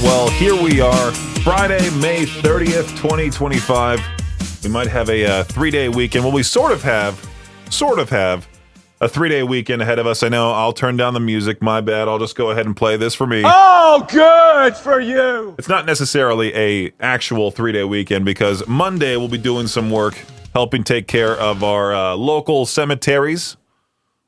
well, here we are, Friday, May 30th, 2025. We might have a 3-day weekend. Well, we sort of have a 3-day weekend ahead of us. I know. I'll turn down the music. My bad. I'll just go ahead and play this for me. Oh, good for you. It's not necessarily a actual 3-day weekend because Monday we'll be doing some work helping take care of our local cemeteries,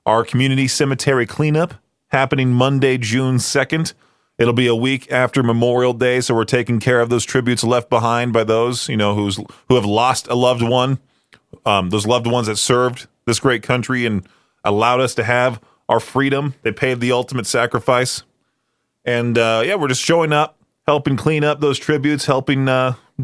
our community cemetery cleanup happening Monday, June 2nd. It'll be a week after Memorial Day, so we're taking care of those tributes left behind by those, who have lost a loved one, those loved ones that served this great country and allowed us to have our freedom. They paid the ultimate sacrifice. And, we're just showing up, helping clean up those tributes, helping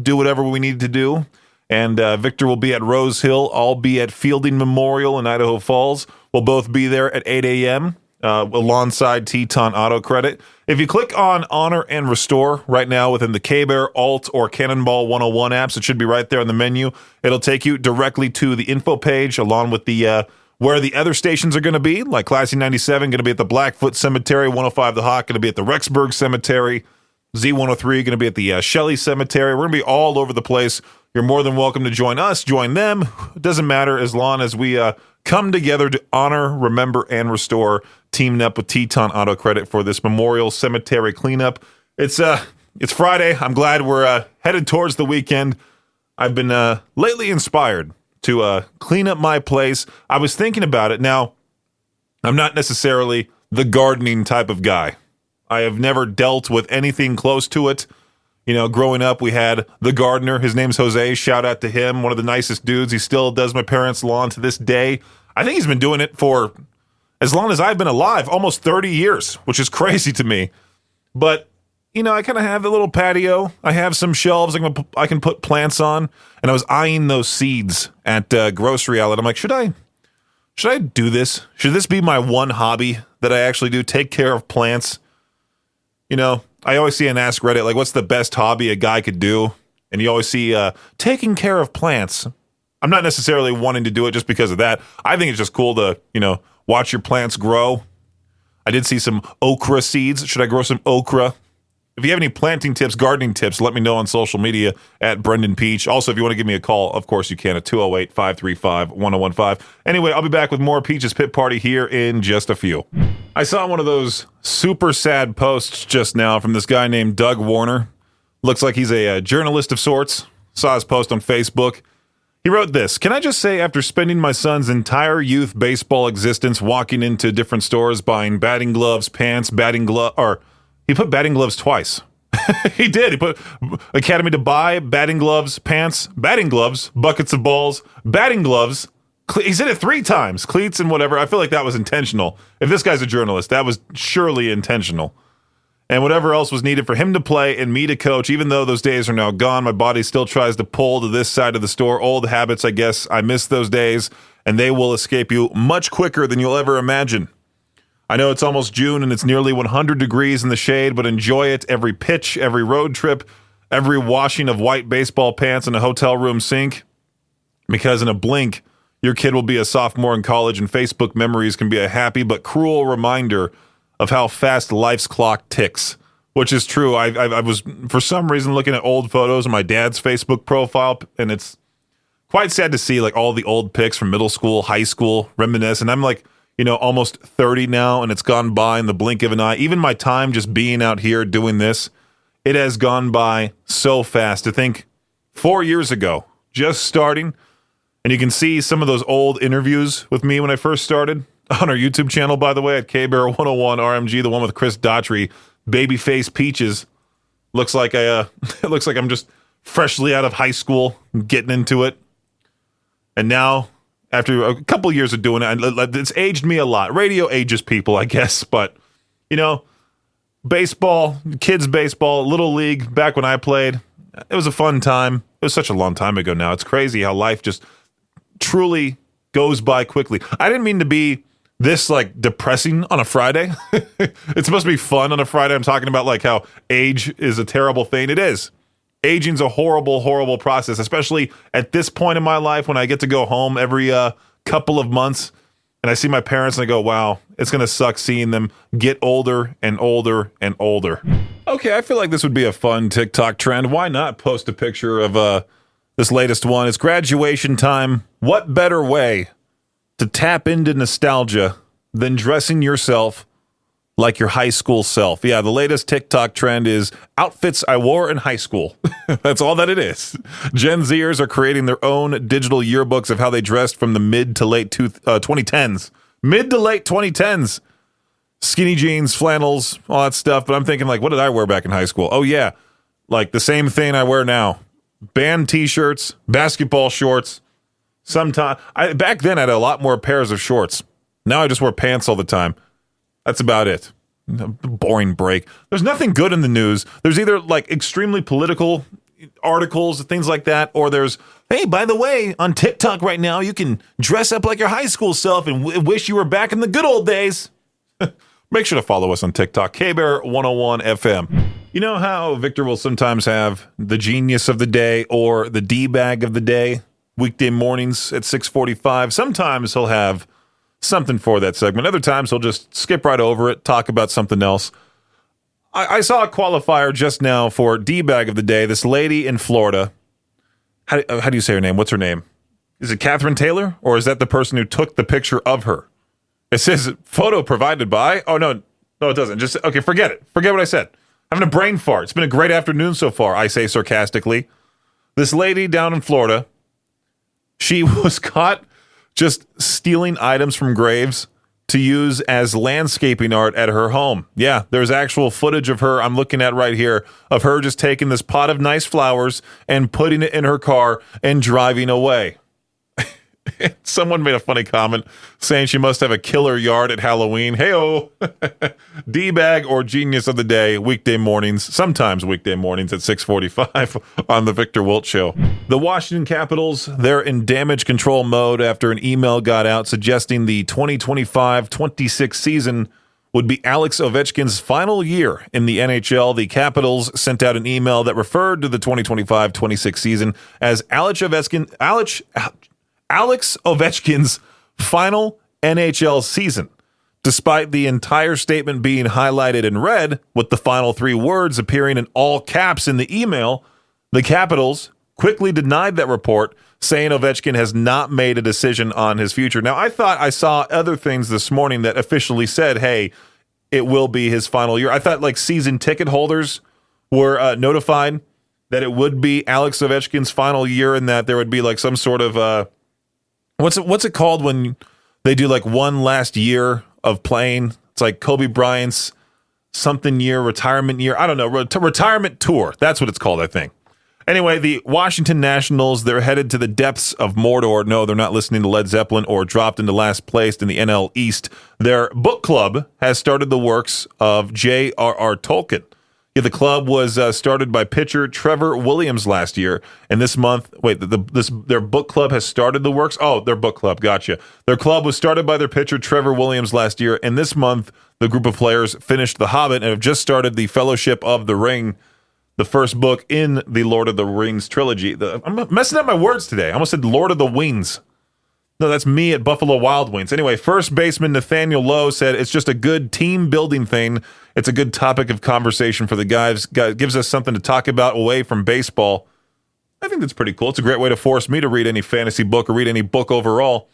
do whatever we need to do. And Victor will be at Rose Hill. I'll be at Fielding Memorial in Idaho Falls. We'll both be there at 8 a.m., alongside Teton Auto Credit. If you click on Honor and Restore right now within the K-Bear, Alt, or Cannonball 101 apps, it should be right there in the menu. It'll take you directly to the info page along with the where the other stations are going to be, like Classy 97 going to be at the Blackfoot Cemetery, 105 The Hawk going to be at the Rexburg Cemetery, Z103 going to be at the Shelley Cemetery. We're going to be all over the place. You're more than welcome to join us, join them. It doesn't matter as long as we come together to honor, remember, and restore, teaming up with Teton Auto Credit for this Memorial Cemetery cleanup. It's Friday. I'm glad we're headed towards the weekend. I've been lately inspired to clean up my place. I was thinking about it. Now, I'm not necessarily the gardening type of guy. I have never dealt with anything close to it. Growing up, we had the gardener. His name's Jose. Shout out to him. One of the nicest dudes. He still does my parents' lawn to this day. I think he's been doing it for as long as I've been alive, almost 30 years, which is crazy to me. But, I kind of have a little patio. I have some shelves I can put plants on. And I was eyeing those seeds at grocery outlet. I'm like, should I do this? Should this be my one hobby that I actually do? Take care of plants? I always see on Ask Reddit, like, what's the best hobby a guy could do? And you always see taking care of plants. I'm not necessarily wanting to do it just because of that. I think it's just cool to, watch your plants grow. I did see some okra seeds. Should I grow some okra? If you have any planting tips, gardening tips, let me know on social media at Brenden Peach. Also, if you want to give me a call, of course you can at 208-535-1015. Anyway, I'll be back with more Peach's Pit Party here in just a few. I saw one of those super sad posts just now from this guy named Doug Warner. Looks like he's a journalist of sorts. Saw his post on Facebook. He wrote this: "Can I just say, after spending my son's entire youth baseball existence walking into different stores, buying batting gloves, pants, he put batting gloves twice. He did. He put Academy to buy, batting gloves, pants, batting gloves, buckets of balls, batting gloves. He said it 3 times, cleats and whatever. I feel like that was intentional. If this guy's a journalist, that was surely intentional. And whatever else was needed for him to play and me to coach, even though those days are now gone, my body still tries to pull to this side of the store. Old habits, I guess. I miss those days, and they will escape you much quicker than you'll ever imagine. I know it's almost June and it's nearly 100 degrees in the shade, but enjoy it. Every pitch, every road trip, every washing of white baseball pants in a hotel room sink. Because in a blink, your kid will be a sophomore in college, and Facebook memories can be a happy but cruel reminder of how fast life's clock ticks, which is true. I was, for some reason, looking at old photos on my dad's Facebook profile, and it's quite sad to see like all the old pics from middle school, high school, reminisce. And I'm like, almost 30 now, and it's gone by in the blink of an eye. Even my time just being out here doing this, it has gone by so fast. To think 4 years ago, just starting, and you can see some of those old interviews with me when I first started on our YouTube channel, by the way, at K-Bear 101 RMG, the one with Chris Daughtry, Babyface Peaches. Looks like it looks like I'm just freshly out of high school, getting into it. And now, after a couple years of doing it, it's aged me a lot. Radio ages people, I guess. But, baseball, kids baseball, Little League, back when I played, it was a fun time. It was such a long time ago now. It's crazy how life just truly goes by quickly. I didn't mean to be this depressing on a Friday. It's supposed to be fun on a Friday. I'm talking about how age is a terrible thing. It is. Aging's a horrible, horrible process, especially at this point in my life when I get to go home every couple of months and I see my parents and I go, wow, it's going to suck seeing them get older and older and older. Okay, I feel like this would be a fun TikTok trend. Why not post a picture of this latest one? It's graduation time. What better way to tap into nostalgia than dressing yourself like your high school self? Yeah, the latest TikTok trend is outfits I wore in high school. That's all that it is. Gen Zers are creating their own digital yearbooks of how they dressed from the mid to late 2010s. Mid to late 2010s. Skinny jeans, flannels, all that stuff. But I'm thinking, like, what did I wear back in high school? Oh, yeah. Like the same thing I wear now. Band t-shirts, basketball shorts. Back then, I had a lot more pairs of shorts. Now I just wear pants all the time. That's about it. Boring break. There's nothing good in the news. There's either, like, extremely political articles, things like that, or there's, hey, by the way, on TikTok right now, you can dress up like your high school self and wish you were back in the good old days. Make sure to follow us on TikTok, K-Bear 101 FM. You know how Victor will sometimes have the genius of the day or the D-bag of the day, weekday mornings at 6:45. Sometimes he'll have something for that segment. Other times he'll just skip right over it, talk about something else. I saw a qualifier just now for D-bag of the day. This lady in Florida. How do you say her name? What's her name? Is it Catherine Taylor? Or is that the person who took the picture of her? It says photo provided by. Oh, no, it doesn't. Just, okay, forget it. Forget what I said. I'm having a brain fart. It's been a great afternoon so far, I say sarcastically. This lady down in Florida, she was caught just stealing items from graves to use as landscaping art at her home. Yeah, there's actual footage of her, I'm looking at right here, of her just taking this pot of nice flowers and putting it in her car and driving away. Someone made a funny comment saying she must have a killer yard at Halloween. Hey-oh. D-bag or genius of the day, weekday mornings, sometimes weekday mornings at 6:45 on the Victor Wilt Show. The Washington Capitals, they're in damage control mode after an email got out suggesting the 2025-26 season would be Alex Ovechkin's final year in the NHL. The Capitals sent out an email that referred to the 2025-26 season as Alex Ovechkin's final NHL season, despite the entire statement being highlighted in red with the final three words appearing in all caps in the email. The Capitals quickly denied that report, saying Ovechkin has not made a decision on his future. Now, I thought I saw other things this morning that officially said, hey, it will be his final year. I thought like season ticket holders were notified that it would be Alex Ovechkin's final year and that there would be like some sort of what's it called when they do like one last year of playing? It's like Kobe Bryant's something year, retirement year. I don't know. Retirement tour. That's what it's called, I think. Anyway, the Washington Nationals, they're headed to the depths of Mordor. No, they're not listening to Led Zeppelin or dropped into last place in the NL East. Their book club has started the works of J.R.R. Tolkien. Yeah, the club was started by pitcher Trevor Williams last year, and this month, their book club has started the works. Oh, their book club, gotcha. Their club was started by their pitcher Trevor Williams last year, and this month, the group of players finished The Hobbit and have just started the Fellowship of the Ring, the first book in the Lord of the Rings trilogy. I'm messing up my words today. I almost said Lord of the Wings. No, that's me at Buffalo Wild Wings. Anyway, first baseman Nathaniel Lowe said it's just a good team building thing. It's a good topic of conversation for the guys. Gives us something to talk about away from baseball. I think that's pretty cool. It's a great way to force me to read any fantasy book or read any book overall.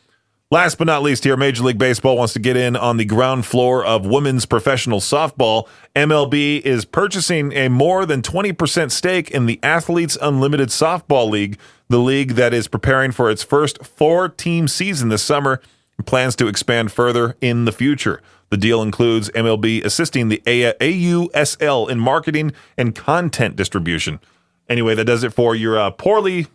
Last but not least here, Major League Baseball wants to get in on the ground floor of women's professional softball. MLB is purchasing a more than 20% stake in the Athletes Unlimited Softball League, the league that is preparing for its first 4-team season this summer and plans to expand further in the future. The deal includes MLB assisting the AUSL in marketing and content distribution. Anyway, that does it for your poorly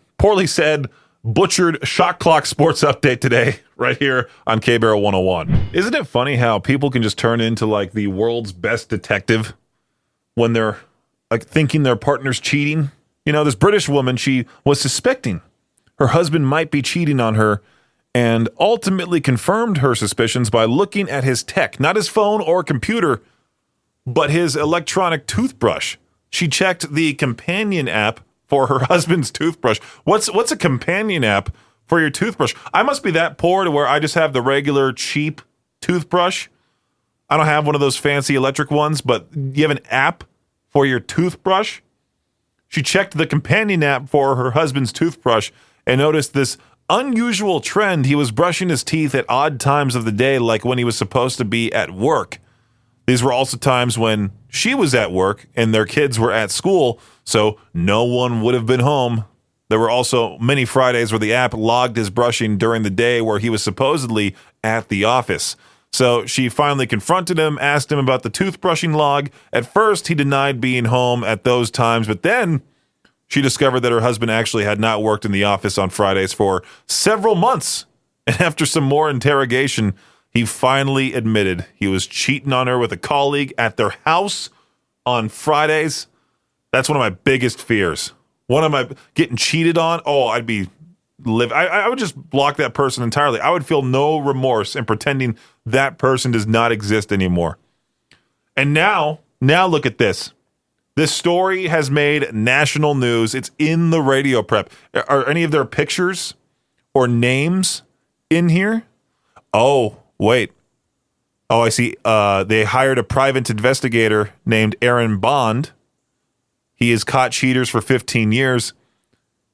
said, butchered shot clock sports update today, right here on K-Bear 101. Isn't it funny how people can just turn into like the world's best detective when they're like thinking their partner's cheating? You know, this British woman, she was suspecting her husband might be cheating on her and ultimately confirmed her suspicions by looking at his tech, not his phone or computer, but his electronic toothbrush. She checked the companion app for her husband's toothbrush. What's a companion app for your toothbrush? I must be that poor to where I just have the regular cheap toothbrush. I don't have one of those fancy electric ones, but you have an app for your toothbrush? She checked the companion app for her husband's toothbrush and noticed this unusual trend. He was brushing his teeth at odd times of the day, like when he was supposed to be at work. These were also times when she was at work and their kids were at school, so no one would have been home. There were also many Fridays where the app logged his brushing during the day where he was supposedly at the office. So she finally confronted him, asked him about the toothbrushing log. At first, he denied being home at those times, but then she discovered that her husband actually had not worked in the office on Fridays for several months. And after some more interrogation, he finally admitted he was cheating on her with a colleague at their house on Fridays. That's one of my biggest fears. Getting cheated on. Oh, I would just block that person entirely. I would feel no remorse in pretending that person does not exist anymore. And now look at this. This story has made national news. It's in the radio prep. Are any of their pictures or names in here? Oh, wait. Oh, I see. They hired a private investigator named Aaron Bond. He has caught cheaters for 15 years.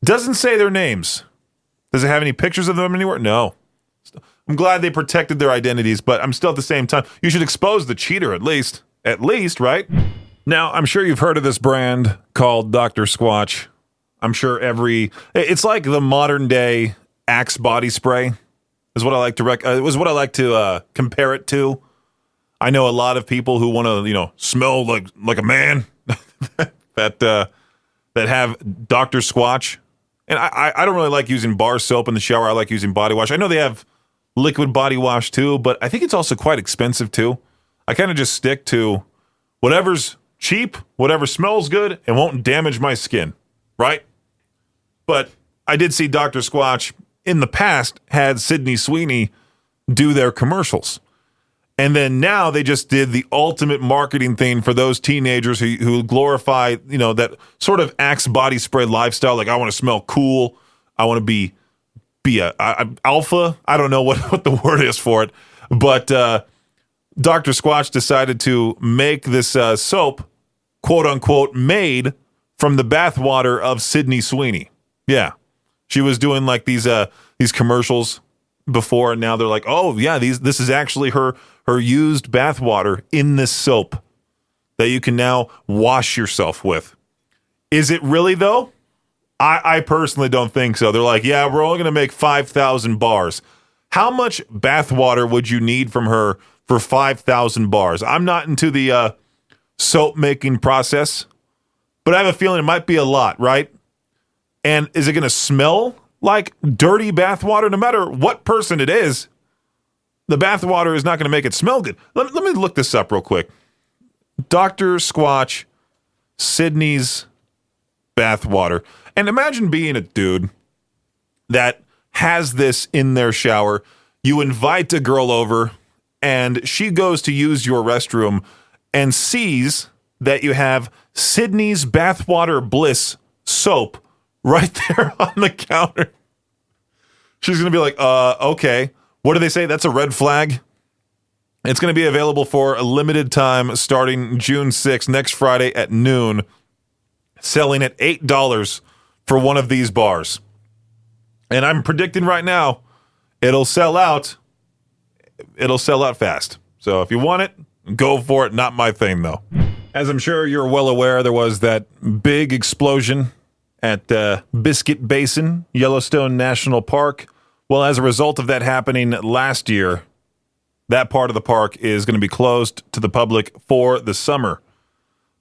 Doesn't say their names. Does it have any pictures of them anywhere? No. I'm glad they protected their identities, but I'm still at the same time. You should expose the cheater at least. At least, right? Now, I'm sure you've heard of this brand called Dr. Squatch. I'm sure it's like the modern day Axe body spray is what I like to compare it to. I know a lot of people who want to, smell like a man that have Dr. Squatch. And I don't really like using bar soap in the shower. I like using body wash. I know they have liquid body wash too, but I think it's also quite expensive too. I kind of just stick to whatever's cheap, whatever smells good, and won't damage my skin, right? But I did see Dr. Squatch in the past had Sydney Sweeney do their commercials. And then now they just did the ultimate marketing thing for those teenagers who glorify, that sort of Axe body spray lifestyle. Like, I want to smell cool. I want to be a alpha. I don't know what the word is for it. But Dr. Squatch decided to make this soap, quote unquote, made from the bathwater of Sydney Sweeney. Yeah. She was doing like these commercials before, and now they're like, oh yeah, this is actually her used bathwater in this soap that you can now wash yourself with. Is it really though? I personally don't think so. They're like, yeah, we're only going to make 5,000 bars. How much bathwater would you need from her for 5,000 bars? I'm not into the soap making process, but I have a feeling it might be a lot, right? And is it going to smell like dirty bathwater? No matter what person it is, the bathwater is not going to make it smell good. Let me look this up real quick. Dr. Squatch, Sydney's bathwater. And imagine being a dude that has this in their shower. You invite a girl over, and she goes to use your restroom and sees that you have Sydney's Bathwater Bliss soap right there on the counter. She's going to be like, okay. What do they say? That's a red flag. It's going to be available for a limited time starting June 6th, next Friday at noon, selling at $8 for one of these bars. And I'm predicting right now, it'll sell out. It'll sell out fast. So if you want it, go for it. Not my thing, though. As I'm sure you're well aware, there was that big explosion at Biscuit Basin, Yellowstone National Park. Well, as a result of that happening last year, that part of the park is going to be closed to the public for the summer.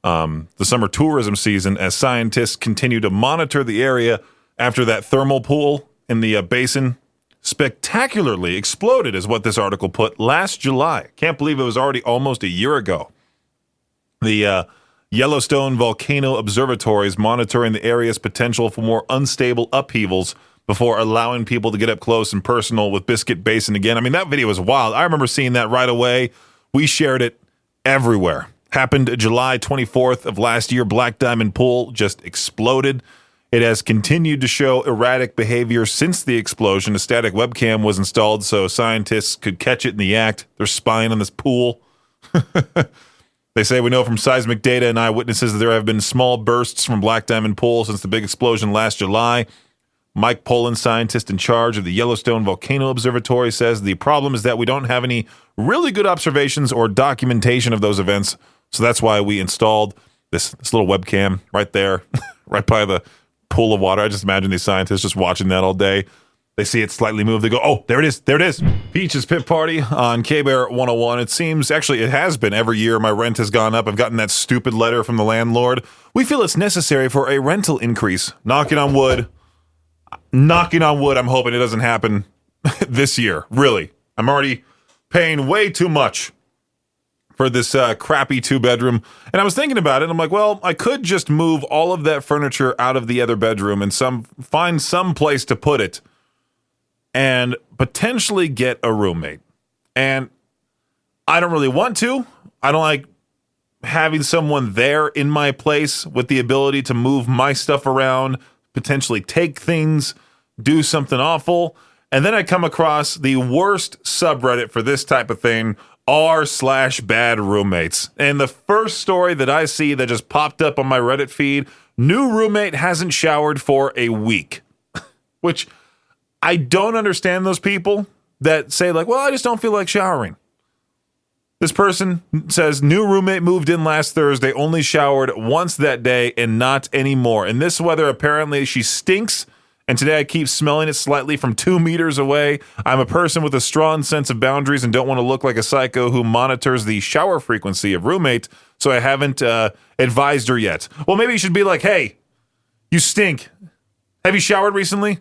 The summer tourism season, as scientists continue to monitor the area after that thermal pool in the basin spectacularly exploded, is what this article put, last July. Can't believe it was already almost a year ago. The Yellowstone Volcano Observatory is monitoring the area's potential for more unstable upheavals before allowing people to get up close and personal with Biscuit Basin again. I mean, that video was wild. I remember seeing that right away. We shared it everywhere. Happened July 24th of last year. Black Diamond Pool just exploded. It has continued to show erratic behavior since the explosion. A static webcam was installed so scientists could catch it in the act. They're spying on this pool. They say we know from seismic data and eyewitnesses that there have been small bursts from Black Diamond Pool since the big explosion last July. Mike Pollan, scientist in charge of the Yellowstone Volcano Observatory, says the problem is that we don't have any really good observations or documentation of those events. So that's why we installed this little webcam right there, right by the pool of water. I just imagine these scientists just watching that all day. They see it slightly move. They go, oh, there it is. There it is. Peach's Pit Party on K-Bear 101. It seems, actually, it has been every year. My rent has gone up. I've gotten that stupid letter from the landlord. We feel it's necessary for a rental increase. Knocking on wood. Knocking on wood. I'm hoping it doesn't happen this year. Really. I'm already paying way too much for this crappy 2-bedroom. And I was thinking about it. I'm like, well, I could just move all of that furniture out of the other bedroom and find some place to put it and potentially get a roommate. And I don't really want to. I don't like having someone there in my place with the ability to move my stuff around, potentially take things, do something awful. And then I come across the worst subreddit for this type of thing, r/bad roommates. And the first story that I see that just popped up on my Reddit feed, new roommate hasn't showered for a week, which I don't understand those people that say like, well, I just don't feel like showering. This person says new roommate moved in last Thursday, only showered once that day and not anymore. In this weather, apparently she stinks. And today I keep smelling it slightly from 2 meters away. I'm a person with a strong sense of boundaries and don't want to look like a psycho who monitors the shower frequency of roommate. So I haven't advised her yet. Well, maybe you should be like, hey, you stink. Have you showered recently?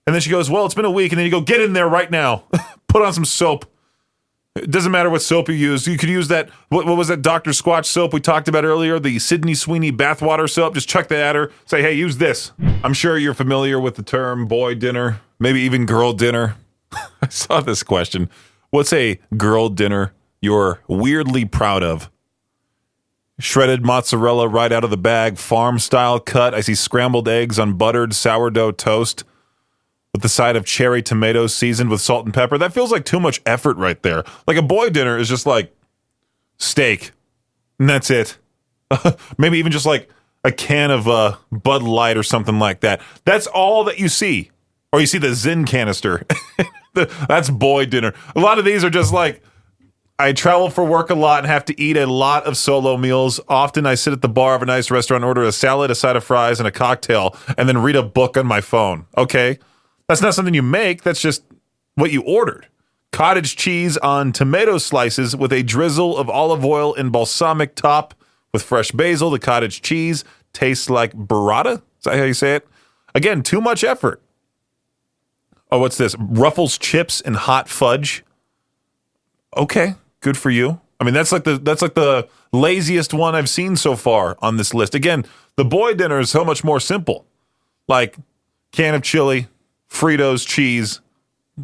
And then she goes, well, it's been a week. And then you go, get in there right now. Put on some soap. It doesn't matter what soap you use. You could use that, what was that Dr. Squatch soap we talked about earlier? The Sydney Sweeney Bathwater soap. Just chuck that at her. Say, hey, use this. I'm sure you're familiar with the term boy dinner, maybe even girl dinner. I saw this question. What's a girl dinner you're weirdly proud of? Shredded mozzarella right out of the bag, farm-style cut. I see scrambled eggs on buttered sourdough toast with the side of cherry tomatoes seasoned with salt and pepper. That feels like too much effort right there. Like a boy dinner is just like steak, and that's it. Maybe even just like a can of Bud Light or something like that. That's all that you see. Or you see the Zin canister. That's boy dinner. A lot of these are just like, I travel for work a lot and have to eat a lot of solo meals. Often I sit at the bar of a nice restaurant, order a salad, a side of fries, and a cocktail, and then read a book on my phone. Okay? That's not something you make. That's just what you ordered. Cottage cheese on tomato slices with a drizzle of olive oil and balsamic top with fresh basil. The cottage cheese tastes like burrata. Is that how you say it? Again, too much effort. Oh, what's this? Ruffles chips and hot fudge. Okay, good for you. I mean, that's like the laziest one I've seen so far on this list. Again, the boy dinner is so much more simple. Like can of chili, Fritos, cheese,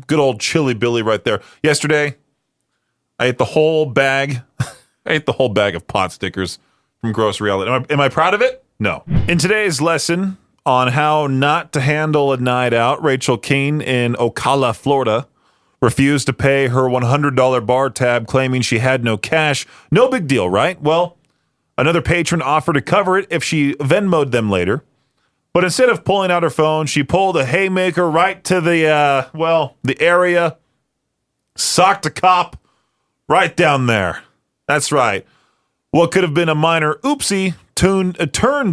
good old Chili Billy right there. Yesterday, I ate the whole bag. I ate the whole bag of pot stickers from Grocery Outlet. Am I proud of it? No. In today's lesson on how not to handle a night out, Rachel Keene in Ocala, Florida, refused to pay her $100 bar tab, claiming she had no cash. No big deal, right? Well, another patron offered to cover it if she Venmo'd them later. But instead of pulling out her phone, she pulled a haymaker right to the area, socked a cop right down there. That's right. What could have been a minor oopsie turned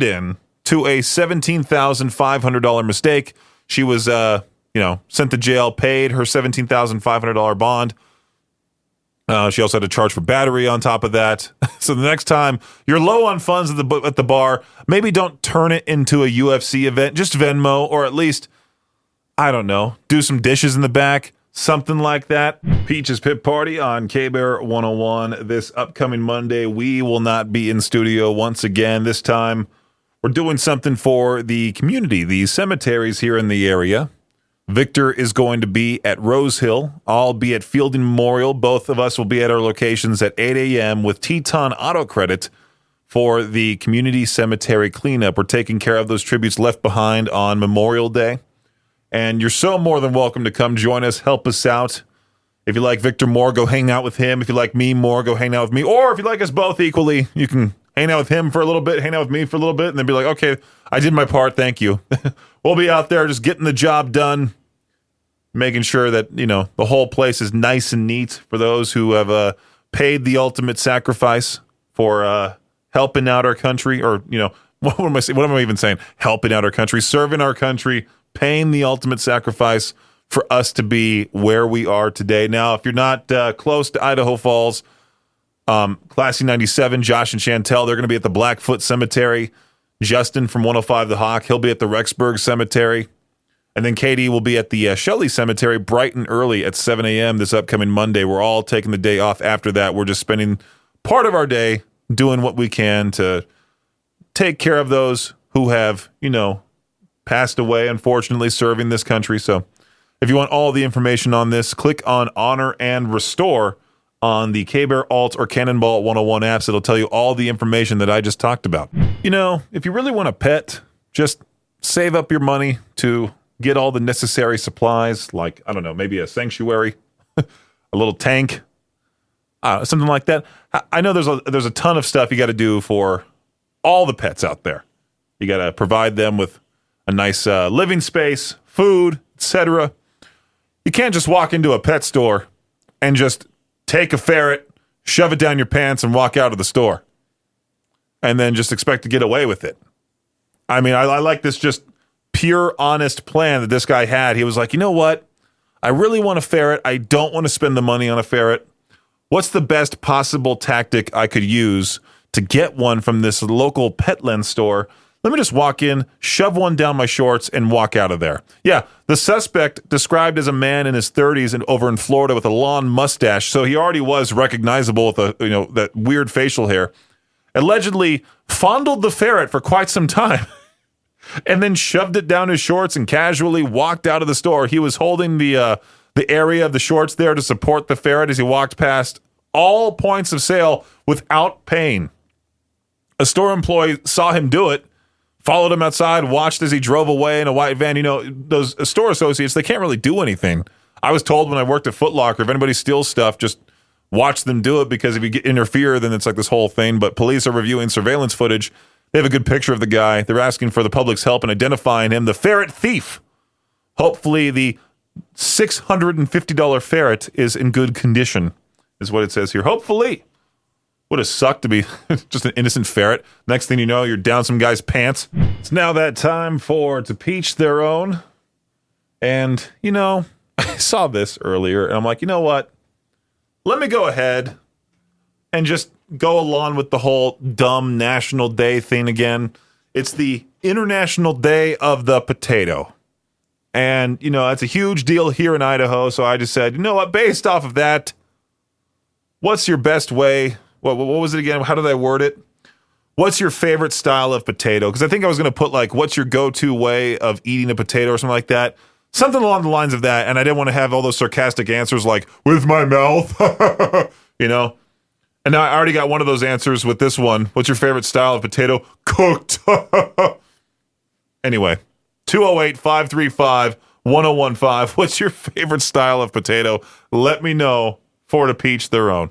in to a $17,500 mistake. She was, sent to jail, paid her $17,500 bond. She also had to charge for battery on top of that. So the next time you're low on funds at the bar, maybe don't turn it into a UFC event. Just Venmo, or at least, I don't know, do some dishes in the back, something like that. Peach's Pit Party on K-Bear 101. This upcoming Monday, we will not be in studio once again. This time, we're doing something for the community, the cemeteries here in the area. Victor is going to be at Rose Hill. I'll be at Fielding Memorial. Both of us will be at our locations at 8 a.m. with Teton Auto Credit for the community cemetery cleanup. We're taking care of those tributes left behind on Memorial Day. And you're so more than welcome to come join us, help us out. If you like Victor more, go hang out with him. If you like me more, go hang out with me. Or if you like us both equally, you can hang out with him for a little bit, hang out with me for a little bit, and then be like, okay, I did my part, thank you. We'll be out there just getting the job done, making sure that, the whole place is nice and neat for those who have paid the ultimate sacrifice for helping out our country, or, what am I saying? What am I even saying? Helping out our country, serving our country, paying the ultimate sacrifice for us to be where we are today. Now, if you're not close to Idaho Falls, Classy 97, Josh and Chantel, they're going to be at the Blackfoot Cemetery. Justin from 105 The Hawk, he'll be at the Rexburg Cemetery. And then Katie will be at the Shelley Cemetery bright and early at 7 a.m. this upcoming Monday. We're all taking the day off after that. We're just spending part of our day doing what we can to take care of those who have, passed away, unfortunately, serving this country. So if you want all the information on this, click on Honor and Restore on the K-Bear, Alt, or Cannonball 101 apps. It'll tell you all the information that I just talked about. If you really want a pet, just save up your money to get all the necessary supplies, like, I don't know, maybe a sanctuary, a little tank, something like that. I know there's a ton of stuff you got to do for all the pets out there. You got to provide them with a nice living space, food, etc. You can't just walk into a pet store and just take a ferret, shove it down your pants, and walk out of the store, and then just expect to get away with it. I mean, I like this just pure, honest plan that this guy had. He was like, you know what? I really want a ferret. I don't want to spend the money on a ferret. What's the best possible tactic I could use to get one from this local Petland store? Let me just walk in, shove one down my shorts, and walk out of there. Yeah, the suspect, described as a man in his 30s and over in Florida with a long mustache, so he already was recognizable with that weird facial hair, allegedly fondled the ferret for quite some time and then shoved it down his shorts and casually walked out of the store. He was holding the area of the shorts there to support the ferret as he walked past all points of sale without paying. A store employee saw him do it, followed him outside, watched as he drove away in a white van. Those store associates, they can't really do anything. I was told when I worked at Foot Locker, if anybody steals stuff, just watch them do it, because if you interfere, then it's like this whole thing. But police are reviewing surveillance footage. They have a good picture of the guy. They're asking for the public's help in identifying him, the ferret thief. Hopefully the $650 ferret is in good condition, is what it says here. Hopefully. Would have sucked to be just an innocent ferret. Next thing you know, you're down some guy's pants. It's now that time for To Peach Their Own. And, I saw this earlier, and I'm like, you know what? Let me go ahead and just go along with the whole dumb National Day thing again. It's the International Day of the Potato. And, it's a huge deal here in Idaho, so I just said, you know what? Based off of that, what's your best way? What was it again? How did I word it? What's your favorite style of potato? Because I think I was going to put, what's your go-to way of eating a potato or something like that. Something along the lines of that. And I didn't want to have all those sarcastic answers like, with my mouth, And now I already got one of those answers with this one. What's your favorite style of potato? Cooked. Anyway, 208-535-1015. What's your favorite style of potato? Let me know for To Peach Their Own.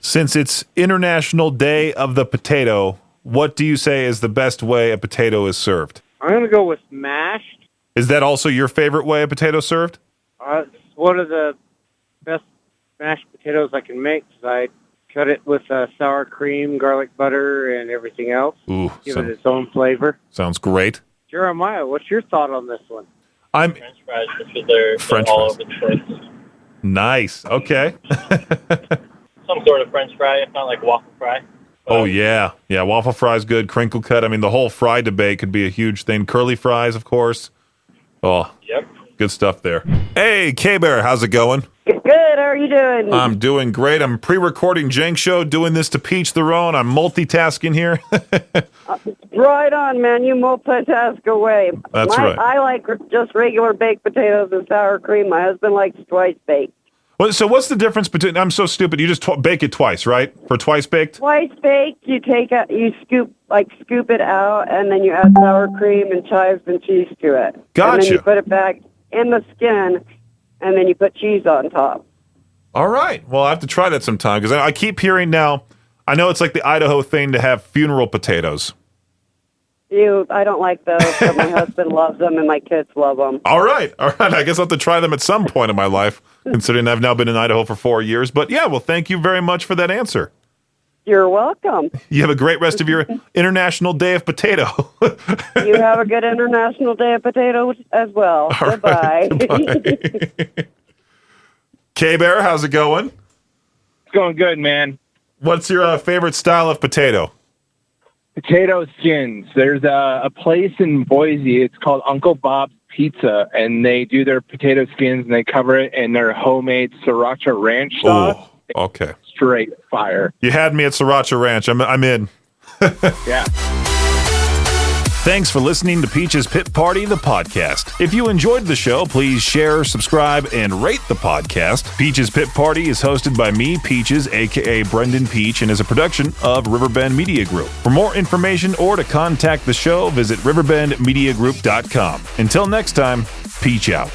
Since it's International Day of the Potato, what do you say is the best way a potato is served? I'm going to go with mashed. Is that also your favorite way a potato served? It's one of the best mashed potatoes I can make, because I cut it with sour cream, garlic butter, and everything else. Ooh, Give it its own flavor. Sounds great. Jeremiah, what's your thought on this one? French fries, because they're all over the place. Nice. Okay. Some sort of French fry, if not like waffle fry. Oh, yeah. Yeah, waffle fries good. Crinkle cut. I mean, the whole fry debate could be a huge thing. Curly fries, of course. Oh, yep. Good stuff there. Hey, K-Bear, how's it going? Good. How are you doing? I'm doing great. I'm pre-recording Jenk Show, doing this To Peach Their Own. I'm multitasking here. Right on, man. You multitask away. That's right. I like just regular baked potatoes and sour cream. My husband likes twice baked. Well, so what's the difference between? I'm so stupid. You just bake it twice, right? For twice baked. Twice baked, you scoop it out, and then you add sour cream and chives and cheese to it. Gotcha. And then you put it back in the skin, and then you put cheese on top. All right. Well, I have to try that sometime because I keep hearing now. I know it's like the Idaho thing to have funeral potatoes. I don't like those, but my husband loves them and my kids love them. All right. I guess I'll have to try them at some point in my life, considering I've now been in Idaho for 4 years. But yeah, well, thank you very much for that answer. You're welcome. You have a great rest of your International Day of Potato. You have a good International Day of Potatoes as well. Goodbye. Goodbye. K-Bear, how's it going? It's going good, man. What's your favorite style of potato? Potato skins. There's a place in Boise. It's called Uncle Bob's Pizza, and they do their potato skins, and they cover it in their homemade Sriracha Ranch sauce. Oh, okay. Straight fire. You had me at Sriracha Ranch. I'm in. Yeah. Thanks for listening to Peach's Pit Party, the podcast. If you enjoyed the show, please share, subscribe, and rate the podcast. Peach's Pit Party is hosted by me, Peaches, a.k.a. Brenden Peach, and is a production of Riverbend Media Group. For more information or to contact the show, visit riverbendmediagroup.com. Until next time, Peach out.